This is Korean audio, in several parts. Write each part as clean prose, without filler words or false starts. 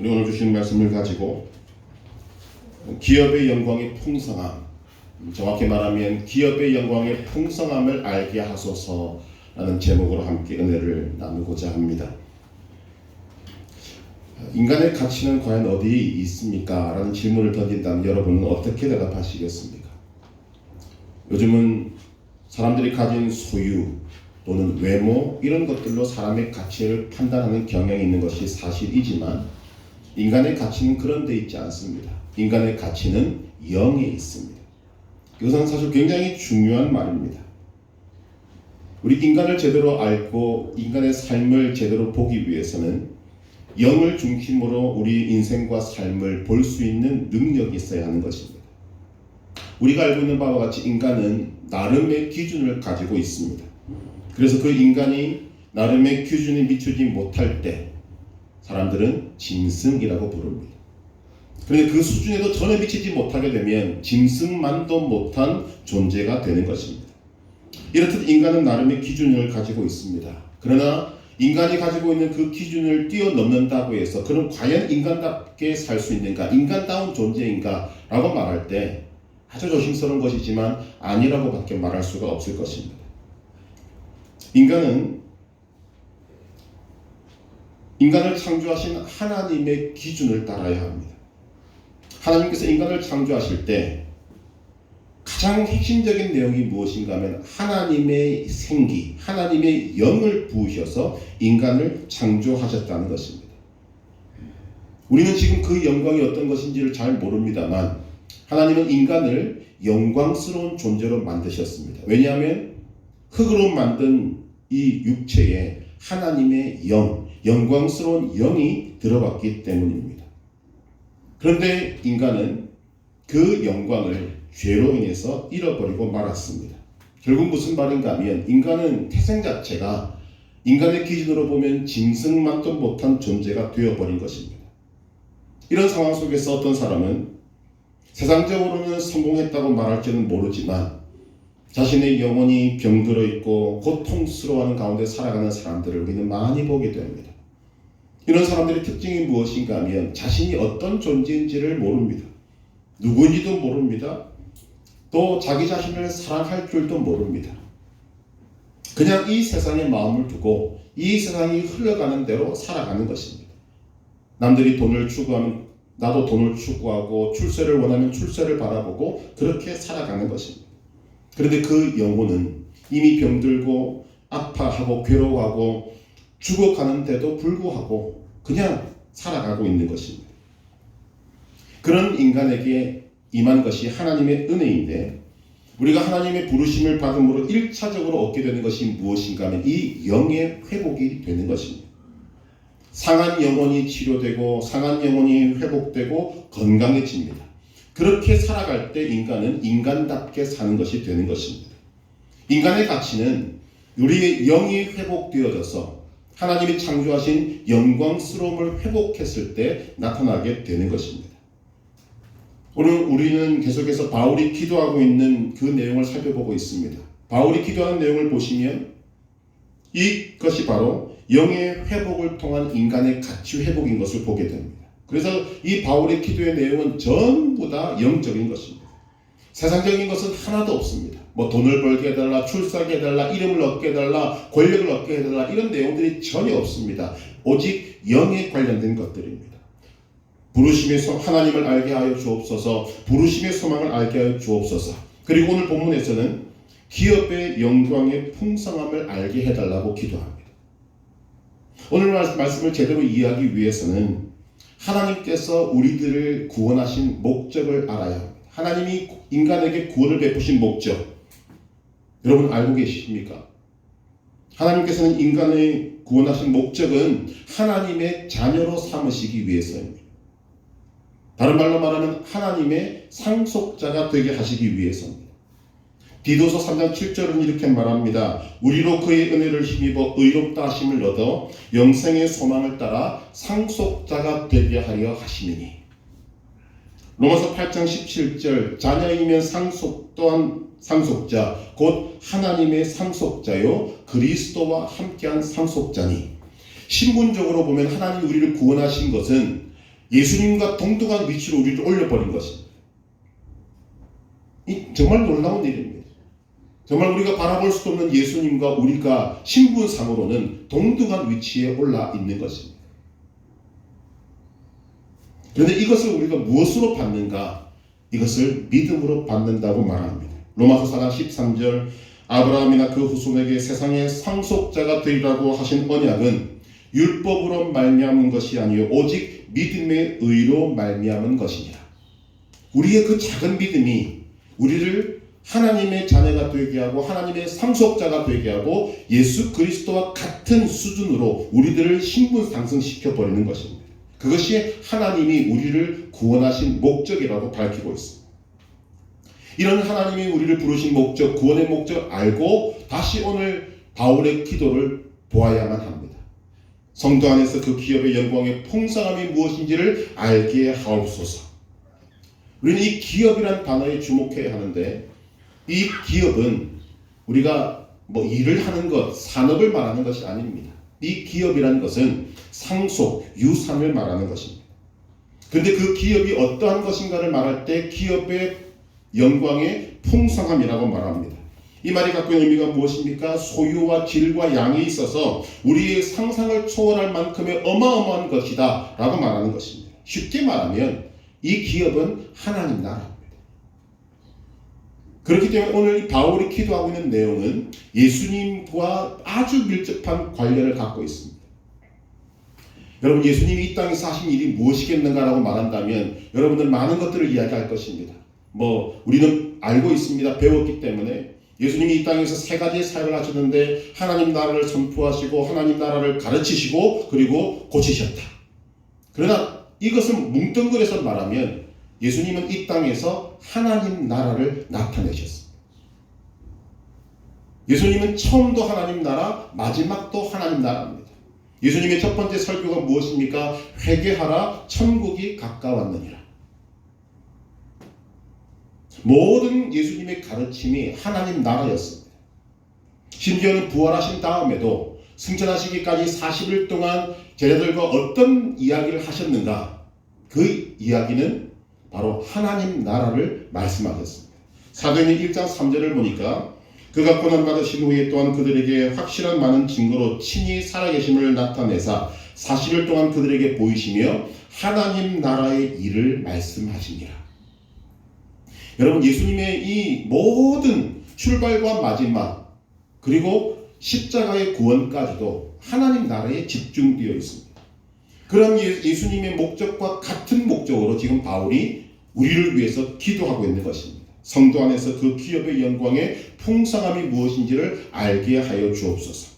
우리 오늘 주신 말씀을 가지고 기업의 영광의 풍성함, 정확히 말하면 기업의 영광의 풍성함을 알게 하소서라는 제목으로 함께 은혜를 나누고자 합니다. 인간의 가치는 과연 어디에 있습니까? 라는 질문을 던진다면 여러분은 어떻게 대답하시겠습니까? 요즘은 사람들이 가진 소유 또는 외모 이런 것들로 사람의 가치를 판단하는 경향이 있는 것이 사실이지만 인간의 가치는 그런 데 있지 않습니다. 인간의 가치는 영에 있습니다. 이것은 사실 굉장히 중요한 말입니다. 우리 인간을 제대로 알고 인간의 삶을 제대로 보기 위해서는 영을 중심으로 우리 인생과 삶을 볼 수 있는 능력이 있어야 하는 것입니다. 우리가 알고 있는 바와 같이 인간은 나름의 기준을 가지고 있습니다. 그래서 그 인간이 나름의 기준에 미치지 못할 때 사람들은 짐승이라고 부릅니다. 그런데 그 수준에도 전혀 미치지 못하게 되면 짐승만도 못한 존재가 되는 것입니다. 이렇듯 인간은 나름의 기준을 가지고 있습니다. 그러나 인간이 가지고 있는 그 기준을 뛰어넘는다고 해서 그럼 과연 인간답게 살 수 있는가, 인간다운 존재인가 라고 말할 때 아주 조심스러운 것이지만 아니라고 밖에 말할 수가 없을 것입니다. 인간을 창조하신 하나님의 기준을 따라야 합니다. 하나님께서 인간을 창조하실 때 가장 핵심적인 내용이 무엇인가 하면 하나님의 생기, 하나님의 영을 부으셔서 인간을 창조하셨다는 것입니다. 우리는 지금 그 영광이 어떤 것인지를 잘 모릅니다만 하나님은 인간을 영광스러운 존재로 만드셨습니다. 왜냐하면 흙으로 만든 이 육체에 하나님의 영광스러운 영이 들어갔기 때문입니다. 그런데 인간은 그 영광을 죄로 인해서 잃어버리고 말았습니다. 결국 무슨 말인가 하면 인간은 태생 자체가 인간의 기준으로 보면 짐승만도 못한 존재가 되어버린 것입니다. 이런 상황 속에서 어떤 사람은 세상적으로는 성공했다고 말할지는 모르지만 자신의 영혼이 병들어 있고 고통스러워하는 가운데 살아가는 사람들을 우리는 많이 보게 됩니다. 이런 사람들의 특징이 무엇인가 하면 자신이 어떤 존재인지를 모릅니다. 누구인지도 모릅니다. 또 자기 자신을 사랑할 줄도 모릅니다. 그냥 이 세상에 마음을 두고 이 세상이 흘러가는 대로 살아가는 것입니다. 남들이 돈을 추구하면 나도 돈을 추구하고 출세를 원하면 출세를 바라보고 그렇게 살아가는 것입니다. 그런데 그 영혼은 이미 병들고 아파하고 괴로워하고 죽어가는데도 불구하고 그냥 살아가고 있는 것입니다. 그런 인간에게 임한 것이 하나님의 은혜인데 우리가 하나님의 부르심을 받음으로 1차적으로 얻게 되는 것이 무엇인가 하면 이 영의 회복이 되는 것입니다. 상한 영혼이 치료되고 상한 영혼이 회복되고 건강해집니다. 그렇게 살아갈 때 인간은 인간답게 사는 것이 되는 것입니다. 인간의 가치는 우리의 영이 회복되어져서 하나님이 창조하신 영광스러움을 회복했을 때 나타나게 되는 것입니다. 오늘 우리는 계속해서 바울이 기도하고 있는 그 내용을 살펴보고 있습니다. 바울이 기도하는 내용을 보시면 이것이 바로 영의 회복을 통한 인간의 가치 회복인 것을 보게 됩니다. 그래서 이 바울의 기도의 내용은 전부 다 영적인 것입니다. 세상적인 것은 하나도 없습니다. 돈을 벌게 해달라, 출세하게 해달라, 이름을 얻게 해달라, 권력을 얻게 해달라 이런 내용들이 전혀 없습니다. 오직 영에 관련된 것들입니다. 부르심의 하나님을 알게 하여 주옵소서, 부르심의 소망을 알게 하여 주옵소서. 그리고 오늘 본문에서는 기업의 영광의 풍성함을 알게 해달라고 기도합니다. 오늘 말씀을 제대로 이해하기 위해서는 하나님께서 우리들을 구원하신 목적을 알아야 합니다. 하나님이 인간에게 구원을 베푸신 목적 여러분 알고 계십니까? 하나님께서는 인간을 구원하신 목적은 하나님의 자녀로 삼으시기 위해서입니다. 다른 말로 말하면 하나님의 상속자가 되게 하시기 위해서입니다. 디도서 3장 7절은 이렇게 말합니다. 우리로 그의 은혜를 힘입어 의롭다 하심을 얻어 영생의 소망을 따라 상속자가 되게 하려 하심이니. 로마서 8장 17절 자녀이면 상속 또한 상속자 곧 하나님의 상속자요 그리스도와 함께한 상속자니. 신분적으로 보면 하나님이 우리를 구원하신 것은 예수님과 동등한 위치로 우리를 올려버린 것입니다. 이 정말 놀라운 일입니다. 정말 우리가 바라볼 수도 없는 예수님과 우리가 신분상으로는 동등한 위치에 올라 있는 것입니다. 그런데 이것을 우리가 무엇으로 받는가? 이것을 믿음으로 받는다고 말합니다. 로마서 4장 13절 아브라함이나 그 후손에게 세상의 상속자가 되리라고 하신 언약은 율법으로 말미암은 것이 아니요 오직 믿음의 의로 말미암은 것이니라. 우리의 그 작은 믿음이 우리를 하나님의 자녀가 되게 하고 하나님의 상속자가 되게 하고 예수 그리스도와 같은 수준으로 우리들을 신분 상승시켜 버리는 것입니다. 그것이 하나님이 우리를 구원하신 목적이라고 밝히고 있습니다. 이런 하나님이 우리를 부르신 목적, 구원의 목적 알고 다시 오늘 바울의 기도를 보아야만 합니다. 성도 안에서 그 기업의 영광의 풍성함이 무엇인지를 알게 하옵소서. 우리는 이 기업이란 단어에 주목해야 하는데 이 기업은 우리가 일을 하는 것, 산업을 말하는 것이 아닙니다. 이 기업이라는 것은 상속, 유산을 말하는 것입니다. 그런데 그 기업이 어떠한 것인가를 말할 때 기업의 영광의 풍성함이라고 말합니다. 이 말이 갖고 있는 의미가 무엇입니까? 소유와 질과 양에 있어서 우리의 상상을 초월할 만큼의 어마어마한 것이다 라고 말하는 것입니다. 쉽게 말하면 이 기업은 하나님 나라입니다. 그렇기 때문에 오늘 바울이 기도하고 있는 내용은 예수님과 아주 밀접한 관련을 갖고 있습니다. 여러분, 예수님이 이 땅에서 하신 일이 무엇이겠는가라고 말한다면 여러분들 많은 것들을 이야기할 것입니다. 우리는 알고 있습니다. 배웠기 때문에 예수님이 이 땅에서 세 가지의 사역을 하셨는데 하나님 나라를 선포하시고 하나님 나라를 가르치시고 그리고 고치셨다. 그러나 이것을 뭉뚱그려서 말하면 예수님은 이 땅에서 하나님 나라를 나타내셨습니다. 예수님은 처음도 하나님 나라, 마지막도 하나님 나라입니다. 예수님의 첫 번째 설교가 무엇입니까? 회개하라, 천국이 가까웠느니라. 모든 예수님의 가르침이 하나님 나라였습니다. 심지어는 부활하신 다음에도 승천하시기까지 40일 동안 제자들과 어떤 이야기를 하셨는가? 그 이야기는 바로 하나님 나라를 말씀하셨습니다. 사도행전 1장 3절을 보니까 그가 고난 받으신 후에 또한 그들에게 확실한 많은 증거로 친히 살아계심을 나타내사 40일 동안 그들에게 보이시며 하나님 나라의 일을 말씀하시니라. 여러분, 예수님의 이 모든 출발과 마지막 그리고 십자가의 구원까지도 하나님 나라에 집중되어 있습니다. 그런 예수님의 목적과 같은 목적으로 지금 바울이 우리를 위해서 기도하고 있는 것입니다. 성도 안에서 그 기업의 영광의 풍성함이 무엇인지를 알게 하여 주옵소서.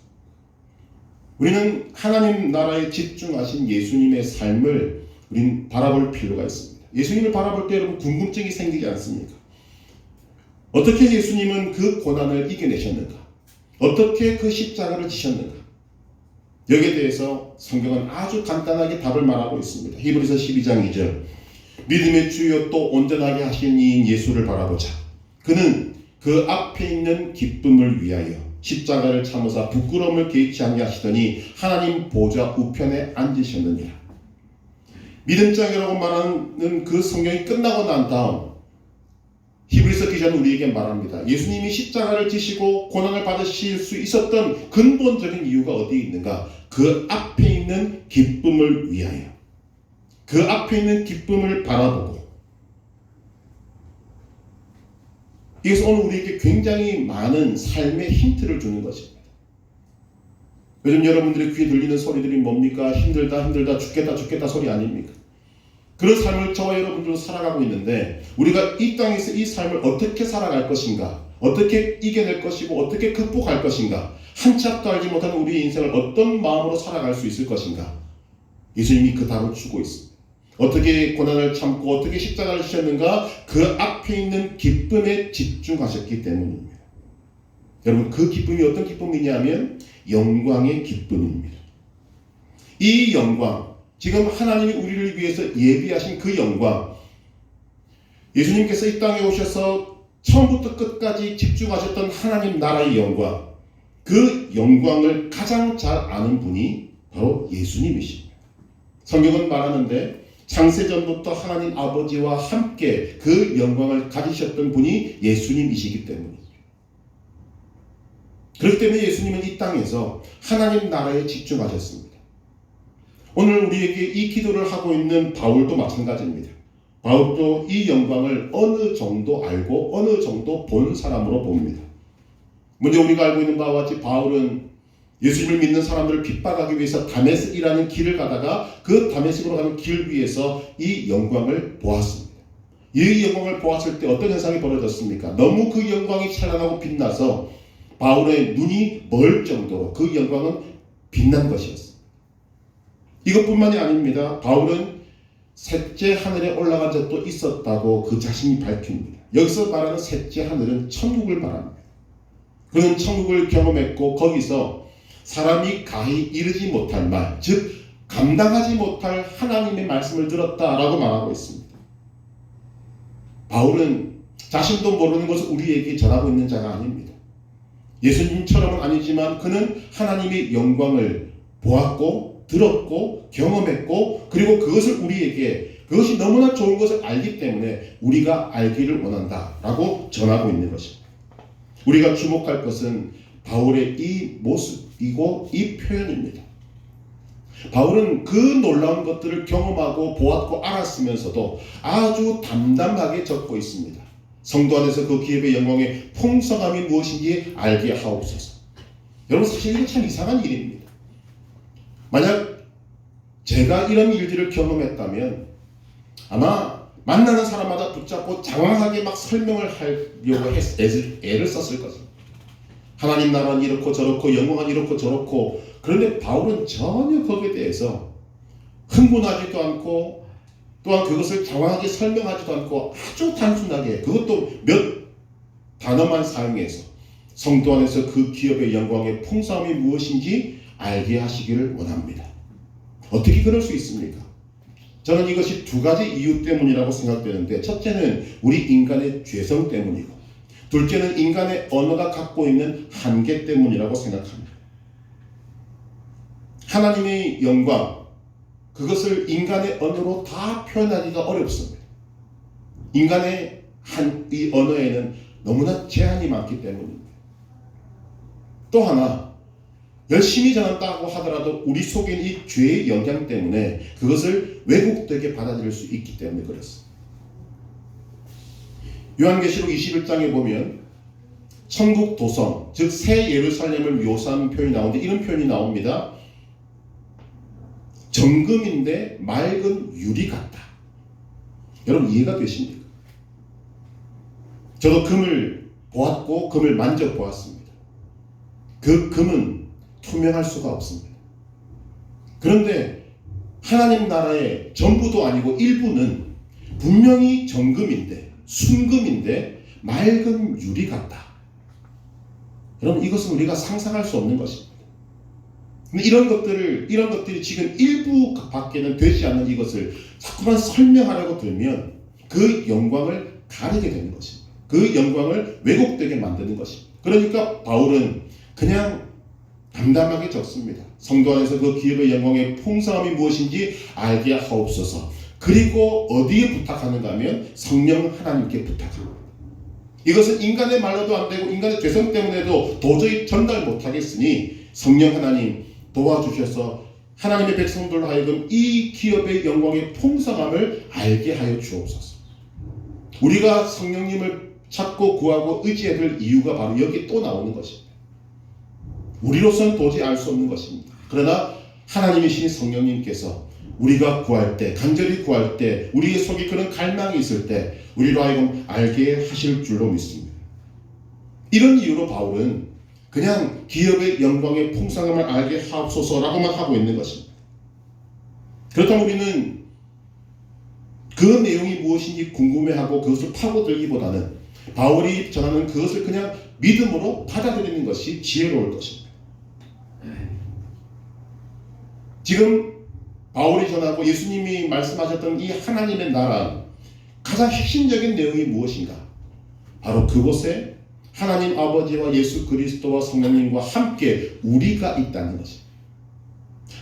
우리는 하나님 나라에 집중하신 예수님의 삶을 우리는 바라볼 필요가 있습니다. 예수님을 바라볼 때 여러분 궁금증이 생기지 않습니까? 어떻게 예수님은 그 고난을 이겨내셨는가? 어떻게 그 십자가를 지셨는가? 여기에 대해서 성경은 아주 간단하게 답을 말하고 있습니다. 히브리서 12장 2절 믿음의 주요 또 온전하게 하신 이인 예수를 바라보자. 그는 그 앞에 있는 기쁨을 위하여 십자가를 참으사 부끄러움을 개의치 아니하시더니 하나님 보좌 우편에 앉으셨느니라. 믿음장이라고 말하는 그 성경이 끝나고 난 다음 히브리서 기자는 우리에게 말합니다. 예수님이 십자가를 지시고 고난을 받으실 수 있었던 근본적인 이유가 어디에 있는가? 그 앞에 있는 기쁨을 위하여. 그 앞에 있는 기쁨을 바라보고. 이것은 오늘 우리에게 굉장히 많은 삶의 힌트를 주는 것입니다. 요즘 여러분들의 귀에 들리는 소리들이 뭡니까? 힘들다 죽겠다 소리 아닙니까? 그런 삶을 저와 여러분들도 살아가고 있는데 우리가 이 땅에서 이 삶을 어떻게 살아갈 것인가, 어떻게 이겨낼 것이고 어떻게 극복할 것인가, 한 치 앞도 알지 못하는 우리의 인생을 어떤 마음으로 살아갈 수 있을 것인가, 예수님이 그 답을 주고 있습니다. 어떻게 고난을 참고 어떻게 십자가를 지셨는가? 그 앞에 있는 기쁨에 집중하셨기 때문입니다. 여러분, 그 기쁨이 어떤 기쁨이냐면 영광의 기쁨입니다. 이 영광, 지금 하나님이 우리를 위해서 예비하신 그 영광, 예수님께서 이 땅에 오셔서 처음부터 끝까지 집중하셨던 하나님 나라의 영광, 그 영광을 가장 잘 아는 분이 바로 예수님이십니다. 성경은 말하는데 창세전부터 하나님 아버지와 함께 그 영광을 가지셨던 분이 예수님이시기 때문입니다. 그렇기 때문에 예수님은 이 땅에서 하나님 나라에 집중하셨습니다. 오늘 우리에게 이 기도를 하고 있는 바울도 마찬가지입니다. 바울도 이 영광을 어느 정도 알고 어느 정도 본 사람으로 봅니다. 먼저 우리가 알고 있는 바와 같이 바울은 예수님을 믿는 사람들을 핍박하기 위해서 다메섹이라는 길을 가다가 그 다메섹으로 가는 길 위에서 이 영광을 보았습니다. 이 영광을 보았을 때 어떤 현상이 벌어졌습니까? 너무 그 영광이 찬란하고 빛나서 바울의 눈이 멀 정도로 그 영광은 빛난 것이었습니다. 이것뿐만이 아닙니다. 바울은 셋째 하늘에 올라간 적도 있었다고 그 자신이 밝힙니다. 여기서 말하는 셋째 하늘은 천국을 말합니다. 그는 천국을 경험했고 거기서 사람이 가히 이르지 못할 말, 즉 감당하지 못할 하나님의 말씀을 들었다라고 말하고 있습니다. 바울은 자신도 모르는 것을 우리에게 전하고 있는 자가 아닙니다. 예수님처럼은 아니지만 그는 하나님의 영광을 보았고 들었고 경험했고 그리고 그것을 우리에게 그것이 너무나 좋은 것을 알기 때문에 우리가 알기를 원한다라고 전하고 있는 것입니다. 우리가 주목할 것은 바울의 이 모습이고 이 표현입니다. 바울은 그 놀라운 것들을 경험하고 보았고 알았으면서도 아주 담담하게 적고 있습니다. 성도 안에서 그 기업의 영광의 풍성함이 무엇인지 알게 하옵소서. 여러분 사실 이게 참 이상한 일입니다. 만약 제가 이런 일들을 경험했다면 아마 만나는 사람마다 붙잡고 장황하게 막 설명을 하려고 애를 썼을 것입니다. 하나님 나라는 이렇고 저렇고 영광은 이렇고 저렇고. 그런데 바울은 전혀 거기에 대해서 흥분하지도 않고 또한 그것을 장황하게 설명하지도 않고 아주 단순하게 그것도 몇 단어만 사용해서 성도 안에서 그 기업의 영광의 풍성함이 무엇인지 알게 하시기를 원합니다. 어떻게 그럴 수 있습니까? 저는 이것이 두 가지 이유 때문이라고 생각되는데 첫째는 우리 인간의 죄성 때문이고 둘째는 인간의 언어가 갖고 있는 한계 때문이라고 생각합니다. 하나님의 영광 그것을 인간의 언어로 다 표현하기가 어렵습니다. 인간의 이 언어에는 너무나 제한이 많기 때문입니다. 또 하나 열심히 전한다고 하더라도 우리 속에 있는 이 죄의 영향 때문에 그것을 왜곡되게 받아들일 수 있기 때문에 그렇습니다. 요한계시록 21장에 보면 천국 도성 즉 새 예루살렘을 묘사하는 표현이 나오는데 이런 표현이 나옵니다. 정금인데 맑은 유리 같다. 여러분 이해가 되십니까? 저도 금을 보았고 금을 만져보았습니다. 그 금은 투명할 수가 없습니다. 그런데 하나님 나라의 전부도 아니고 일부는 분명히 정금인데 순금인데 맑은 유리 같다. 여러분 이것은 우리가 상상할 수 없는 것입니다. 근데 이런 것들이 지금 일부 밖에는 되지 않는 이것을 자꾸만 설명하려고 들면 그 영광을 가리게 되는 것입니다. 그 영광을 왜곡되게 만드는 것입니다. 그러니까 바울은 그냥 담담하게 적습니다. 성도 안에서 그 기업의 영광의 풍성함이 무엇인지 알게 하옵소서. 그리고 어디에 부탁하는가 하면 성령 하나님께 부탁합니다. 이것은 인간의 말로도 안 되고 인간의 죄성 때문에도 도저히 전달 못하겠으니 성령 하나님 도와주셔서 하나님의 백성들로 하여금 이 기업의 영광의 풍성함을 알게 하여 주옵소서. 우리가 성령님을 찾고 구하고 의지해야 될 이유가 바로 여기 또 나오는 것입니다. 우리로서는 도저히 알 수 없는 것입니다. 그러나 하나님이신 성령님께서 우리가 구할 때, 간절히 구할 때, 우리의 속에 그런 갈망이 있을 때 우리로 하여금 알게 하실 줄로 믿습니다. 이런 이유로 바울은 그냥 기업의 영광의 풍성함을 알게 하옵소서라고만 하고 있는 것입니다. 그렇다면 우리는 그 내용이 무엇인지 궁금해하고 그것을 파고들기보다는 바울이 전하는 그것을 그냥 믿음으로 받아들이는 것이 지혜로울 것입니다. 지금 바울이 전하고 예수님이 말씀하셨던 이 하나님의 나라 가장 핵심적인 내용이 무엇인가? 바로 그곳에 하나님 아버지와 예수 그리스도와 성령님과 함께 우리가 있다는 것입니다.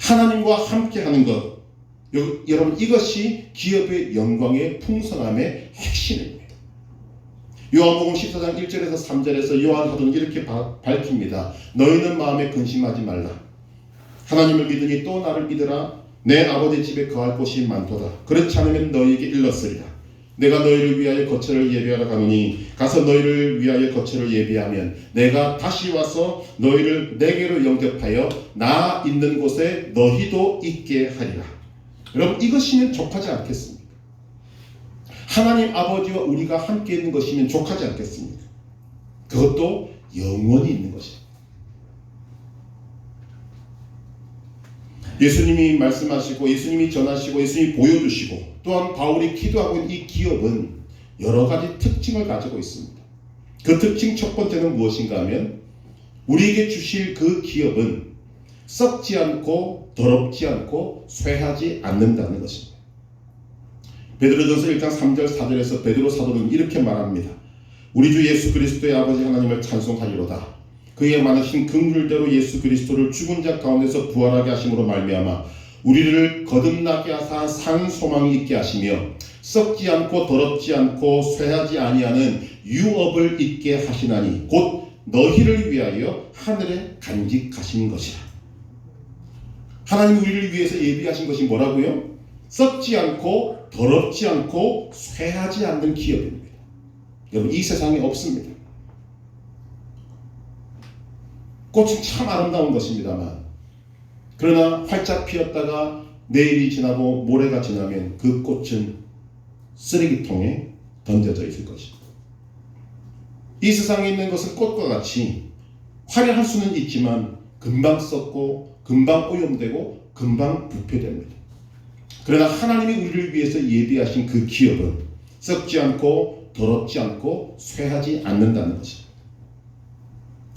하나님과 함께 하는 것, 여러분, 이것이 기업의 영광의 풍성함의 핵심입니다. 요한복음 14장 1절에서 3절에서 요한 사도는 이렇게 밝힙니다. 너희는 마음에 근심하지 말라. 하나님을 믿으니 또 나를 믿으라. 내 아버지 집에 거할 곳이 많도다. 그렇지 않으면 너희에게 일렀으리라. 내가 너희를 위하여 거처를 예비하러 가노니 가서 너희를 위하여 거처를 예비하면 내가 다시 와서 너희를 내게로 영접하여 나 있는 곳에 너희도 있게 하리라. 여러분, 이것이면 족하지 않겠습니까? 하나님 아버지와 우리가 함께 있는 것이면 족하지 않겠습니까? 그것도 영원히 있는 것입니다. 예수님이 말씀하시고 예수님이 전하시고 예수님이 보여주시고 또한 바울이 기도하고 있는 이 기업은 여러 가지 특징을 가지고 있습니다. 그 특징 첫 번째는 무엇인가 하면 우리에게 주실 그 기업은 썩지 않고 더럽지 않고 쇠하지 않는다는 것입니다. 베드로전서 1장 3절 4절에서 베드로 사도는 이렇게 말합니다. 우리 주 예수 그리스도의 아버지 하나님을 찬송하리로다. 그의 많으신 긍휼대로 예수 그리스도를 죽은 자 가운데서 부활하게 하심으로 말미암아 우리를 거듭나게 하사 산 소망이 있게 하시며 썩지 않고 더럽지 않고 쇠하지 아니하는 유업을 있게 하시나니 곧 너희를 위하여 하늘에 간직하신 것이라. 하나님 우리를 위해서 예비하신 것이 뭐라고요? 썩지 않고 더럽지 않고 쇠하지 않는 기업입니다. 여러분, 이 세상에 없습니다. 꽃은 참 아름다운 것입니다만 그러나 활짝 피었다가 내일이 지나고 모레가 지나면 그 꽃은 쓰레기통에 던져져 있을 것입니다. 이 세상에 있는 것은 꽃과 같이 화려할 수는 있지만 금방 썩고 금방 오염되고 금방 부패됩니다. 그러나 하나님이 우리를 위해서 예비하신 그 기업은 썩지 않고 더럽지 않고 쇠하지 않는다는 것입니다.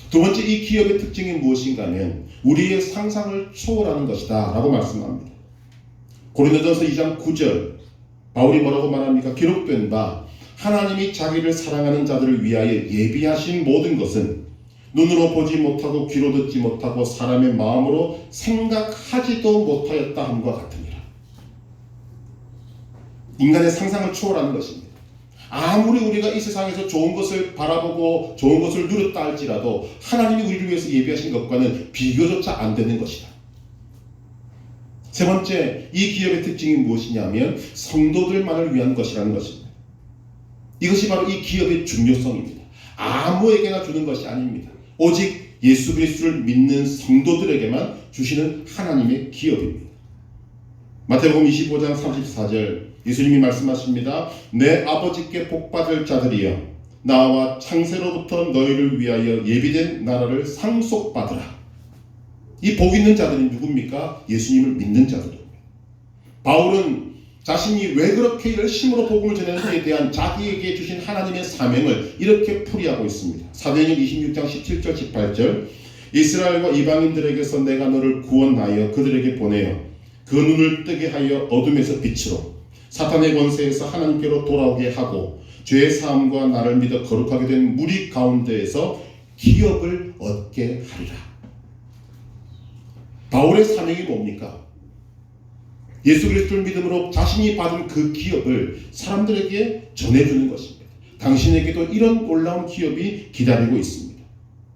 두 번째, 이 기업의 특징이 무엇인가 하면 우리의 상상을 초월하는 것이다 라고 말씀합니다. 고린도전서 2장 9절 바울이 뭐라고 말합니까? 기록된 바 하나님이 자기를 사랑하는 자들을 위하여 예비하신 모든 것은 눈으로 보지 못하고 귀로 듣지 못하고 사람의 마음으로 생각하지도 못하였다 함과 같으니라. 인간의 상상을 초월하는 것입니다. 아무리 우리가 이 세상에서 좋은 것을 바라보고 좋은 것을 누렸다 할지라도 하나님이 우리를 위해서 예비하신 것과는 비교조차 안 되는 것이다. 세 번째, 이 기업의 특징이 무엇이냐면 성도들만을 위한 것이라는 것입니다. 이것이 바로 이 기업의 중요성입니다. 아무에게나 주는 것이 아닙니다. 오직 예수 그리스도를 믿는 성도들에게만 주시는 하나님의 기업입니다. 마태복음 25장 34절 예수님이 말씀하십니다. 내 아버지께 복받을 자들이여 나와 창세로부터 너희를 위하여 예비된 나라를 상속받으라. 이 복 있는 자들이 누굽니까? 예수님을 믿는 자들입니다. 바울은 자신이 왜 그렇게 열심으로 복음을 전했는지에 대한 자기에게 주신 하나님의 사명을 이렇게 풀이하고 있습니다. 사도행전 26장 17절 18절 이스라엘과 이방인들에게서 내가 너를 구원하여 그들에게 보내어 그 눈을 뜨게 하여 어둠에서 빛으로 사탄의 권세에서 하나님께로 돌아오게 하고 죄의 사함과 나를 믿어 거룩하게 된 무리 가운데에서 기업을 얻게 하리라. 바울의 사명이 뭡니까? 예수 그리스도를 믿음으로 자신이 받은 그 기업을 사람들에게 전해주는 것입니다. 당신에게도 이런 놀라운 기업이 기다리고 있습니다.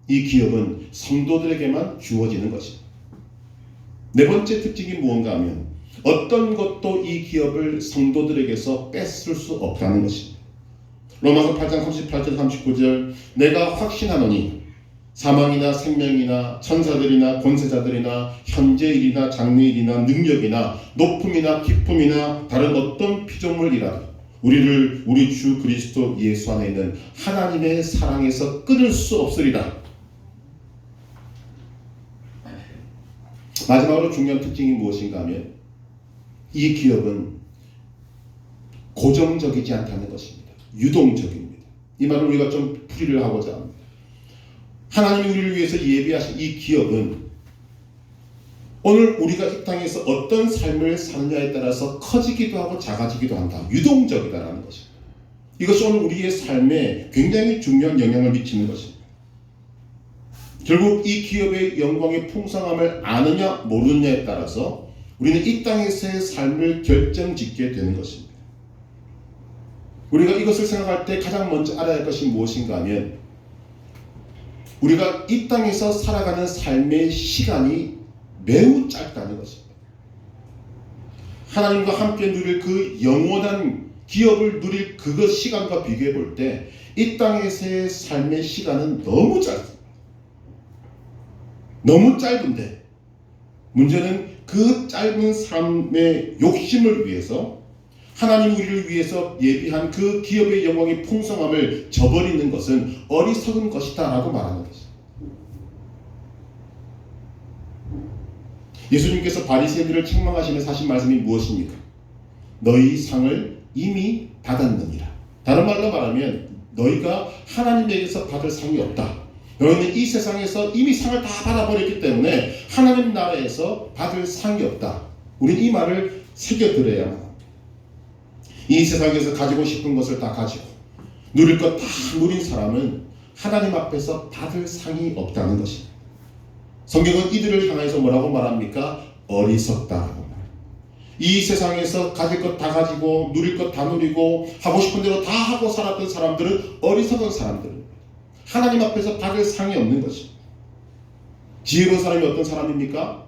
이 기업은 성도들에게만 주어지는 것입니다. 네 번째 특징이 무언가 하면 어떤 것도 이 기업을 성도들에게서 뺏을 수 없다는 것입니다. 로마서 8장 38절 39절 내가 확신하노니 사망이나 생명이나 천사들이나 권세자들이나 현재일이나 장래일이나 능력이나 높음이나 기쁨이나 다른 어떤 피조물이라도 우리를 우리 주 그리스도 예수 안에 있는 하나님의 사랑에서 끊을 수 없으리라. 마지막으로 중요한 특징이 무엇인가 하면 이 기업은 고정적이지 않다는 것입니다. 유동적입니다. 이 말을 우리가 좀 풀이를 하고자 합니다. 하나님이 우리를 위해서 예비하신 이 기업은 오늘 우리가 이 땅에서 어떤 삶을 사느냐에 따라서 커지기도 하고 작아지기도 한다. 유동적이다라는 것입니다. 이것이 오늘 우리의 삶에 굉장히 중요한 영향을 미치는 것입니다. 결국 이 기업의 영광의 풍성함을 아느냐 모르느냐에 따라서 우리는 이 땅에서의 삶을 결정짓게 되는 것입니다. 우리가 이것을 생각할 때 가장 먼저 알아야 할 것이 무엇인가 하면 우리가 이 땅에서 살아가는 삶의 시간이 매우 짧다는 것입니다. 하나님과 함께 누릴 그 영원한 기업을 누릴 그 시간과 비교해 볼 때 이 땅에서의 삶의 시간은 너무 짧습니다. 너무 짧은데 문제는 그 짧은 삶의 욕심을 위해서 하나님 우리를 위해서 예비한 그 기업의 영광의 풍성함을 저버리는 것은 어리석은 것이다 라고 말하는 것입니다. 예수님께서 바리새인들을 책망하시면서 하신 말씀이 무엇입니까? 너희 상을 이미 받았느니라. 다른 말로 말하면 너희가 하나님에게서 받을 상이 없다. 너희는 이 세상에서 이미 상을 다 받아버렸기 때문에 하나님 나라에서 받을 상이 없다. 우리는 이 말을 새겨들어야만 합니다. 이 세상에서 가지고 싶은 것을 다 가지고 누릴 것 다 누린 사람은 하나님 앞에서 받을 상이 없다는 것입니다. 성경은 이들을 향해서 뭐라고 말합니까? 어리석다라고 말합니다. 이 세상에서 가질 것 다 가지고 누릴 것 다 누리고 하고 싶은 대로 다 하고 살았던 사람들은 어리석은 사람들입니다. 하나님 앞에서 받을 상이 없는 것입니다. 지혜로운 사람이 어떤 사람입니까?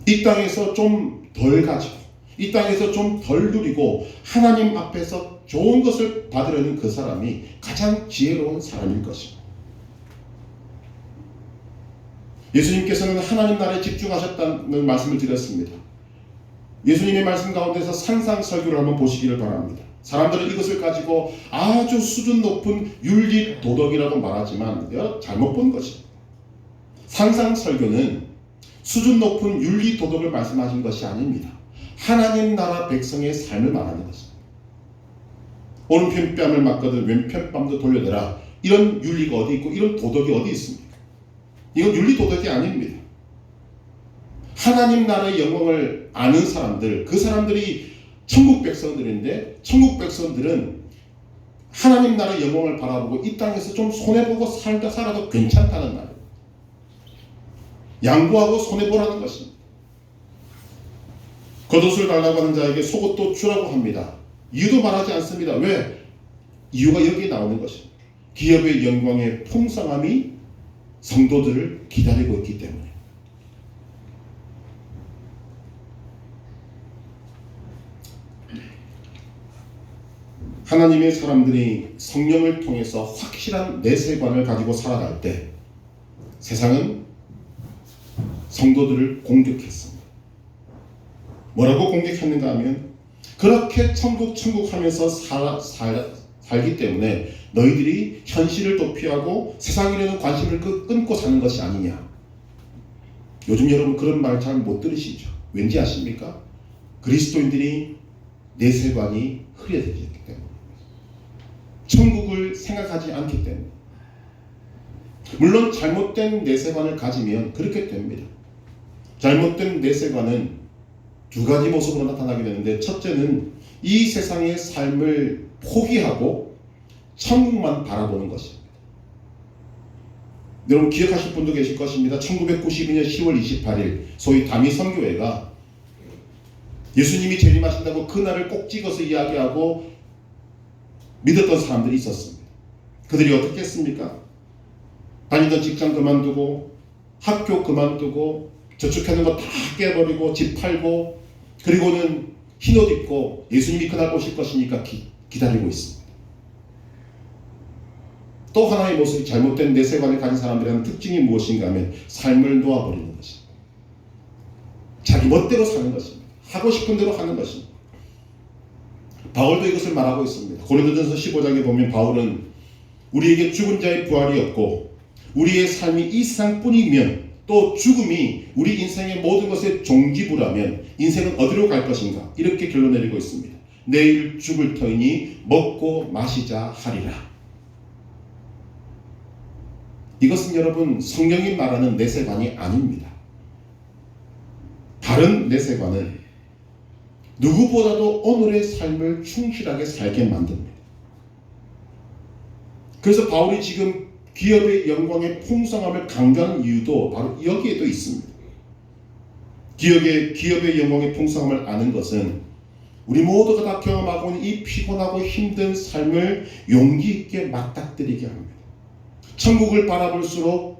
이 땅에서 좀 덜 가지고 이 땅에서 좀 덜 누리고 하나님 앞에서 좋은 것을 받으려는 그 사람이 가장 지혜로운 사람일 것입니다. 예수님께서는 하나님 나라에 집중하셨다는 말씀을 드렸습니다. 예수님의 말씀 가운데서 상상설교를 한번 보시기를 바랍니다. 사람들은 이것을 가지고 아주 수준 높은 윤리 도덕이라고 말하지만 잘못 본 것입니다. 상상설교는 수준 높은 윤리 도덕을 말씀하신 것이 아닙니다. 하나님 나라 백성의 삶을 말하는 것입니다. 오른편 뺨을 맞거든 왼편 뺨도 돌려대라. 이런 윤리가 어디 있고 이런 도덕이 어디 있습니까? 이건 윤리 도덕이 아닙니다. 하나님 나라의 영광을 아는 사람들, 그 사람들이 천국 백성들인데 천국 백성들은 하나님 나라의 영광을 바라보고 이 땅에서 좀 손해보고 살아도 괜찮다는 말이에요. 양보하고 손해보라는 것입니다. 겉옷을 달라고 하는 자에게 속옷도 주라고 합니다. 이유도 말하지 않습니다. 왜? 이유가 여기에 나오는 것입니다. 기업의 영광의 풍성함이 성도들을 기다리고 있기 때문에. 하나님의 사람들이 성령을 통해서 확실한 내세관을 가지고 살아갈 때 세상은 성도들을 공격했습니다. 뭐라고 공격했는가 하면 그렇게 천국 하면서 살기 때문에 너희들이 현실을 도피하고 세상이라는 관심을 끊고 사는 것이 아니냐. 요즘 여러분 그런 말 잘 못 들으시죠? 왠지 아십니까? 그리스도인들이 내세관이 흐려졌기 때문에, 천국을 생각하지 않기 때문에. 물론 잘못된 내세관을 가지면 그렇게 됩니다. 잘못된 내세관은 두 가지 모습으로 나타나게 되는데, 첫째는 이 세상의 삶을 포기하고 천국만 바라보는 것입니다. 여러분 기억하실 분도 계실 것입니다. 1992년 10월 28일 소위 다미 선교회가 예수님이 재림하신다고 그날을 꼭 찍어서 이야기하고 믿었던 사람들이 있었습니다. 그들이 어떻게 했습니까? 다니던 직장 그만두고 학교 그만두고 저축하는 거 다 깨버리고 집 팔고 그리고는 흰옷 입고 예수님이 그날 오실 것이니까 기다리고 있습니다. 또 하나의 모습이 잘못된 내세관을 가진 사람들의 특징이 무엇인가 하면 삶을 놓아버리는 것입니다. 자기 멋대로 사는 것입니다. 하고 싶은 대로 하는 것입니다. 바울도 이것을 말하고 있습니다. 고린도전서 15장에 보면 바울은 우리에게 죽은 자의 부활이 없고 우리의 삶이 이 세상뿐이면 또 죽음이 우리 인생의 모든 것의 종지부라면 인생은 어디로 갈 것인가, 이렇게 결론 내리고 있습니다. 내일 죽을 터이니 먹고 마시자 하리라. 이것은 여러분 성경이 말하는 내세관이 아닙니다. 바른 내세관은 누구보다도 오늘의 삶을 충실하게 살게 만듭니다. 그래서 바울이 지금 기업의 영광의 풍성함을 강조하는 이유도 바로 여기에도 있습니다. 기업의 영광의 풍성함을 아는 것은 우리 모두가 다 경험하고 있는 이 피곤하고 힘든 삶을 용기 있게 맞닥뜨리게 합니다. 천국을 바라볼수록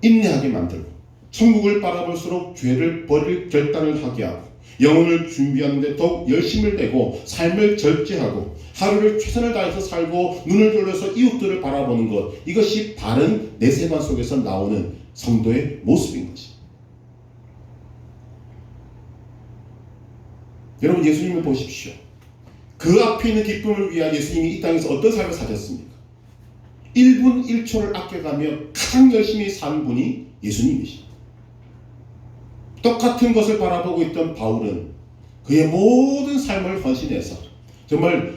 인내하게 만들고, 천국을 바라볼수록 죄를 버릴 결단을 하게 하고, 영혼을 준비하는데 더욱 열심을 내고 삶을 절제하고 하루를 최선을 다해서 살고 눈을 돌려서 이웃들을 바라보는 것, 이것이 바른 내세관 속에서 나오는 성도의 모습인 것입니다. 여러분, 예수님을 보십시오. 그 앞에 있는 기쁨을 위한 예수님이 이 땅에서 어떤 삶을 사셨습니까? 1분 1초를 아껴가며 가장 열심히 산 분이 예수님이십니다. 똑같은 것을 바라보고 있던 바울은 그의 모든 삶을 헌신해서 정말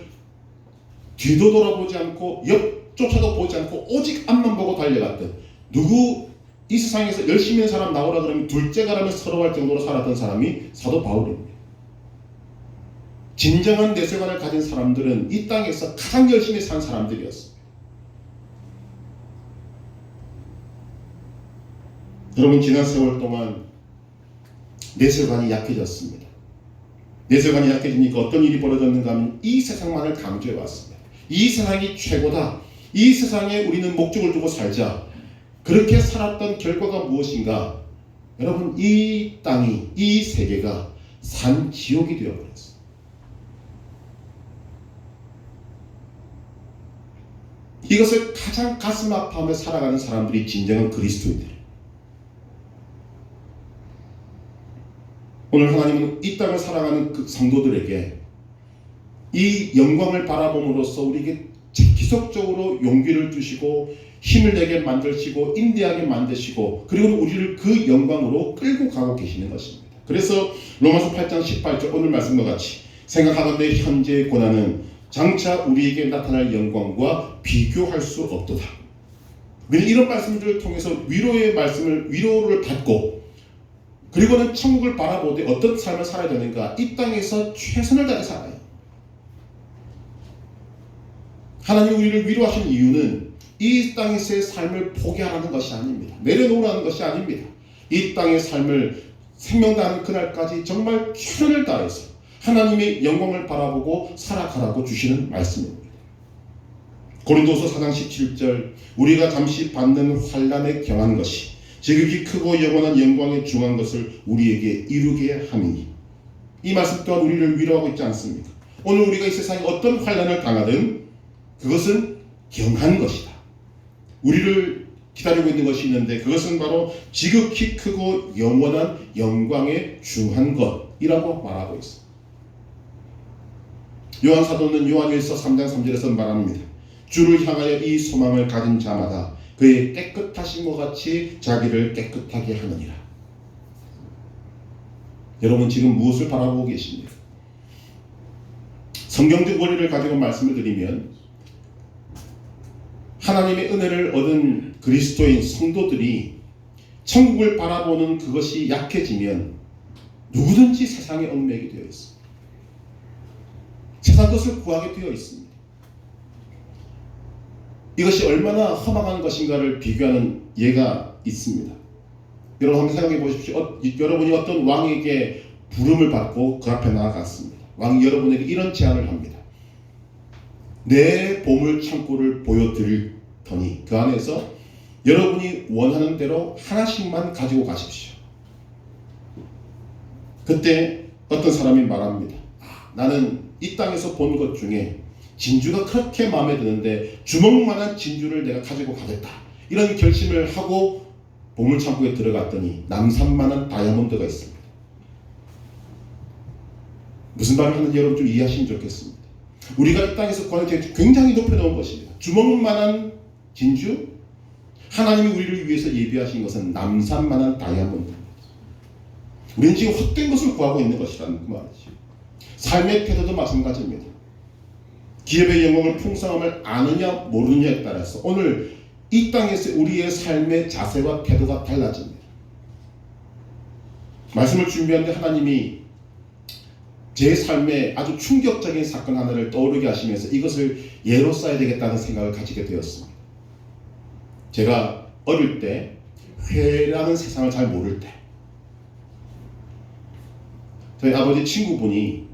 뒤도 돌아보지 않고 옆조차도 보지 않고 오직 앞만 보고 달려갔던, 누구 이 세상에서 열심히 하는 사람 나오라 그러면 둘째가라며 서러워할 정도로 살았던 사람이 사도 바울입니다. 진정한 내세관을 가진 사람들은 이 땅에서 가장 열심히 산 사람들이었습니다. 여러분, 지난 세월 동안 내세관이 약해졌습니다. 내세관이 약해지니까 어떤 일이 벌어졌는가 하면 이 세상만을 강조해 왔습니다. 이 세상이 최고다. 이 세상에 우리는 목적을 두고 살자. 그렇게 살았던 결과가 무엇인가? 여러분, 이 땅이, 이 세계가 산 지옥이 되어버렸습니다. 이것을 가장 가슴 아파하며 살아가는 사람들이 진정한 그리스도인들이에요. 오늘 하나님은 이 땅을 살아가는 그 성도들에게 이 영광을 바라봄으로써 우리에게 지속적으로 용기를 주시고 힘을 내게 만드시고 인내하게 만드시고, 그리고 우리를 그 영광으로 끌고 가고 계시는 것입니다. 그래서 로마서 8장 18절 오늘 말씀과 같이 생각하건대 현재의 고난은 장차 우리에게 나타날 영광과 비교할 수 없도다. 우리는 이런 말씀들을 통해서 위로를 받고, 그리고는 천국을 바라보되 어떤 삶을 살아야 되는가? 이 땅에서 최선을 다해 살아요. 하나님이 우리를 위로하시는 이유는 이 땅에서의 삶을 포기하라는 것이 아닙니다. 내려놓으라는 것이 아닙니다. 이 땅의 삶을 생명 다하는 그날까지 정말 최선을 다해서 하나님의 영광을 바라보고 살아가라고 주시는 말씀입니다. 고린도서 4장 17절 우리가 잠시 받는 환난에 경한 것이 지극히 크고 영원한 영광에 중한 것을 우리에게 이루게 함이니, 이 말씀 또한 우리를 위로하고 있지 않습니까? 오늘 우리가 이 세상에 어떤 환난을 당하든 그것은 경한 것이다. 우리를 기다리고 있는 것이 있는데 그것은 바로 지극히 크고 영원한 영광에 중한 것이라고 말하고 있습니다. 요한 사도는 요한일서 3장 3절에서 말합니다. 주를 향하여 이 소망을 가진 자마다 그의 깨끗하심과 같이 자기를 깨끗하게 하느니라. 여러분, 지금 무엇을 바라보고 계십니까? 성경적 원리를 가지고 말씀을 드리면, 하나님의 은혜를 얻은 그리스도인 성도들이 천국을 바라보는 그것이 약해지면 누구든지 세상에 얽매이게 되어 있습니다. 세상 것을 구하게 되어 있습니다. 이것이 얼마나 허망한 것인가를 비교하는 예가 있습니다. 여러분 한번 생각해 보십시오. 여러분이 어떤 왕에게 부름을 받고 그 앞에 나아갔습니다. 왕이 여러분에게 이런 제안을 합니다. 내 보물 창고를 보여드릴 터니 그 안에서 여러분이 원하는 대로 하나씩만 가지고 가십시오. 그때 어떤 사람이 말합니다. 나는 이 땅에서 본 것 중에 진주가 그렇게 마음에 드는데 주먹만한 진주를 내가 가지고 가겠다. 이런 결심을 하고 보물창고에 들어갔더니 남산만한 다이아몬드가 있습니다. 무슨 말을 하는지 여러분 좀 이해하시면 좋겠습니다. 우리가 이 땅에서 구하는 굉장히 높여놓은 것입니다. 주먹만한 진주? 하나님이 우리를 위해서 예비하신 것은 남산만한 다이아몬드입니다. 우리는 지금 헛된 것을 구하고 있는 것이라는 그 말이죠. 삶의 태도도 마찬가지입니다. 기업의 영광을 풍성함을 아느냐 모르느냐에 따라서 오늘 이 땅에서 우리의 삶의 자세와 태도가 달라집니다. 말씀을 준비하는데 하나님이 제 삶에 아주 충격적인 사건 하나를 떠오르게 하시면서 이것을 예로 써야 되겠다는 생각을 가지게 되었습니다. 제가 어릴 때 회라는 세상을 잘 모를 때, 저희 아버지 친구분이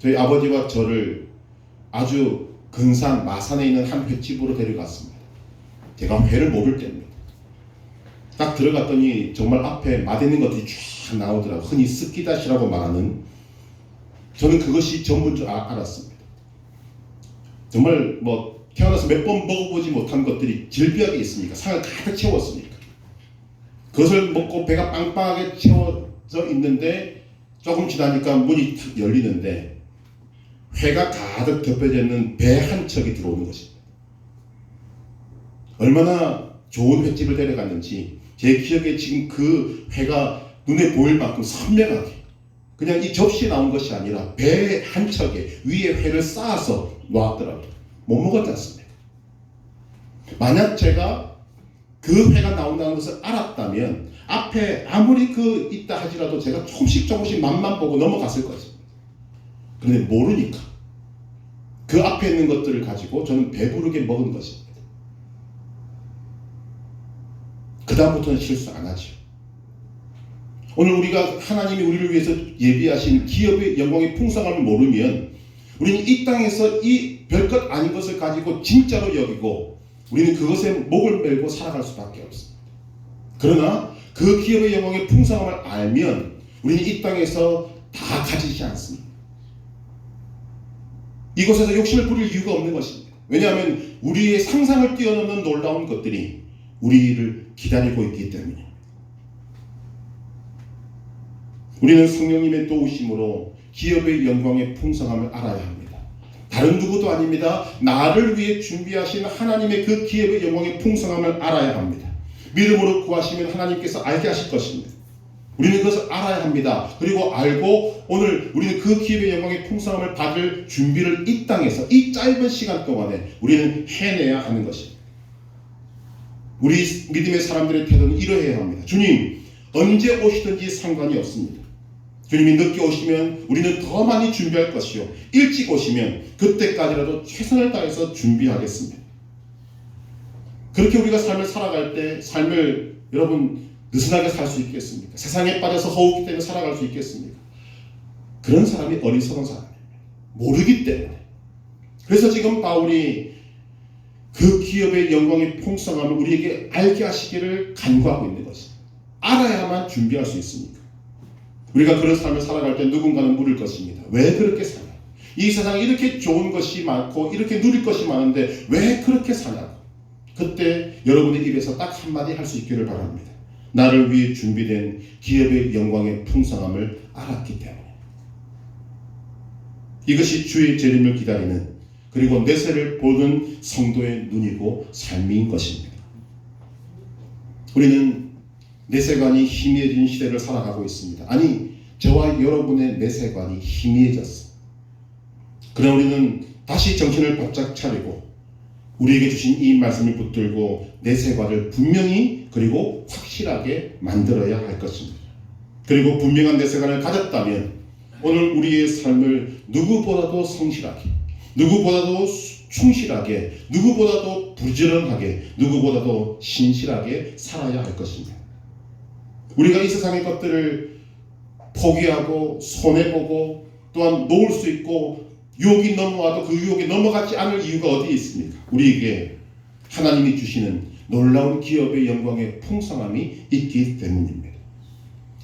저희 아버지와 저를 아주 근산 마산에 있는 한 횟집으로 데려갔습니다. 제가 회를 모를 때입니다. 딱 들어갔더니 정말 앞에 맛있는 것들이 쫙 나오더라고요. 흔히 스키다시라고 말하는, 저는 그것이 전부인 줄 알았습니다. 정말 뭐 태어나서 몇 번 먹어보지 못한 것들이 질비하게 있으니까, 상을 가득 채웠으니까 그것을 먹고 배가 빵빵하게 채워져 있는데 조금 지나니까 문이 탁 열리는데 회가 가득 덮여져 있는 배 한 척이 들어오는 것입니다. 얼마나 좋은 횟집을 데려갔는지 제 기억에 지금 그 회가 눈에 보일 만큼 선명하게, 그냥 이 접시에 나온 것이 아니라 배 한 척에 위에 회를 쌓아서 놓았더라고요. 못 먹었지 않습니까? 만약 제가 그 회가 나온다는 것을 알았다면 앞에 아무리 그 있다 하지라도 제가 조금씩 맛만 보고 넘어갔을 것입니다. 그런데 모르니까 그 앞에 있는 것들을 가지고 저는 배부르게 먹은 것입니다. 그 다음부터는 실수 안 하죠. 오늘 우리가 하나님이 우리를 위해서 예비하신 기업의 영광의 풍성함을 모르면 우리는 이 땅에서 이 별것 아닌 것을 가지고 진짜로 여기고 우리는 그것에 목을 메고 살아갈 수밖에 없습니다. 그러나 그 기업의 영광의 풍성함을 알면 우리는 이 땅에서 다 가지지 않습니다. 이곳에서 욕심을 부릴 이유가 없는 것입니다. 왜냐하면 우리의 상상을 뛰어넘는 놀라운 것들이 우리를 기다리고 있기 때문입니다. 우리는 성령님의 도우심으로 기업의 영광의 풍성함을 알아야 합니다. 다른 누구도 아닙니다. 나를 위해 준비하신 하나님의 그 기업의 영광의 풍성함을 알아야 합니다. 믿음으로 구하시면 하나님께서 알게 하실 것입니다. 우리는 그것을 알아야 합니다. 그리고 알고 오늘 우리는 그 기업의 영광의 풍성함을 받을 준비를 이 땅에서 이 짧은 시간 동안에 우리는 해내야 하는 것입니다. 우리 믿음의 사람들의 태도는 이러해야 합니다. 주님, 언제 오시든지 상관이 없습니다. 주님이 늦게 오시면 우리는 더 많이 준비할 것이요, 일찍 오시면 그때까지라도 최선을 다해서 준비하겠습니다. 그렇게 우리가 삶을 살아갈 때 삶을 여러분 느슨하게 살 수 있겠습니까? 세상에 빠져서 허우기 때문에 살아갈 수 있겠습니까? 그런 사람이 어리석은 사람입니다. 모르기 때문에. 그래서 지금 바울이 그 기업의 영광의 풍성함을 우리에게 알게 하시기를 간구하고 있는 것입니다. 알아야만 준비할 수 있습니까? 우리가 그런 삶을 살아갈 때 누군가는 물을 것입니다. 왜 그렇게 사냐? 이 세상에 이렇게 좋은 것이 많고 이렇게 누릴 것이 많은데 왜 그렇게 사냐고. 그때 여러분의 입에서 딱 한마디 할 수 있기를 바랍니다. 나를 위해 준비된 기업의 영광의 풍성함을 알았기 때문에. 이것이 주의 재림을 기다리는, 그리고 내세를 보는 성도의 눈이고 삶인 것입니다. 우리는 내세관이 희미해진 시대를 살아가고 있습니다. 아니, 저와 여러분의 내세관이 희미해졌습니다. 그러나 우리는 다시 정신을 바짝 차리고 우리에게 주신 이 말씀을 붙들고 내세관을 분명히 그리고 확실하게 만들어야 할 것입니다. 그리고 분명한 내세관을 가졌다면 오늘 우리의 삶을 누구보다도 성실하게, 누구보다도 충실하게, 누구보다도 부지런하게, 누구보다도 신실하게 살아야 할 것입니다. 우리가 이 세상의 것들을 포기하고 손해보고 또한 놓을 수 있고 유혹이 넘어와도 그 유혹에 넘어가지 않을 이유가 어디에 있습니까? 우리에게 하나님이 주시는 놀라운 기업의 영광의 풍성함이 있기 때문입니다.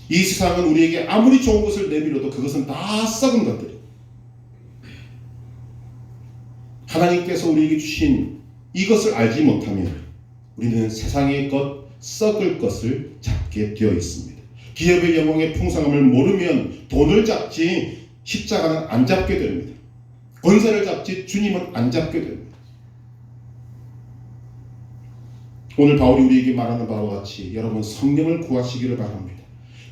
이 세상은 우리에게 아무리 좋은 것을 내밀어도 그것은 다 썩은 것들입니다. 하나님께서 우리에게 주신 이것을 알지 못하면 우리는 세상의 것, 썩을 것을 잡게 되어 있습니다. 기업의 영광의 풍성함을 모르면 돈을 잡지 십자가는 안 잡게 됩니다. 권세를 잡지 주님은 안 잡게 됩니다. 오늘 바울이 우리에게 말하는 바와 같이 여러분 성령을 구하시기를 바랍니다.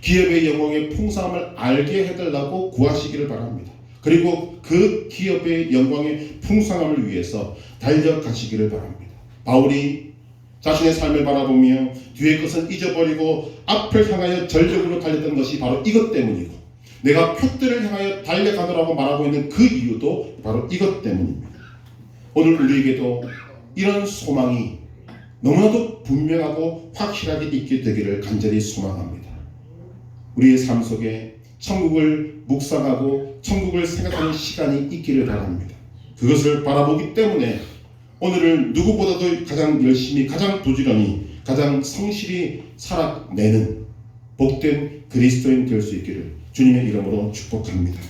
기업의 영광의 풍성함을 알게 해달라고 구하시기를 바랍니다. 그리고 그 기업의 영광의 풍성함을 위해서 달려가시기를 바랍니다. 바울이 자신의 삶을 바라보며 뒤의 것은 잊어버리고 앞을 향하여 전력으로 달렸던 것이 바로 이것 때문이고, 내가 표대를 향하여 달려가노라고 말하고 있는 그 이유도 바로 이것 때문입니다. 오늘 우리에게도 이런 소망이 너무나도 분명하고 확실하게 있게 되기를 간절히 소망합니다. 우리의 삶 속에 천국을 묵상하고 천국을 생각하는 시간이 있기를 바랍니다. 그것을 바라보기 때문에 오늘을 누구보다도 가장 열심히, 가장 부지런히, 가장 성실히 살아내는 복된 그리스도인 될 수 있기를 주님의 이름으로 축복합니다.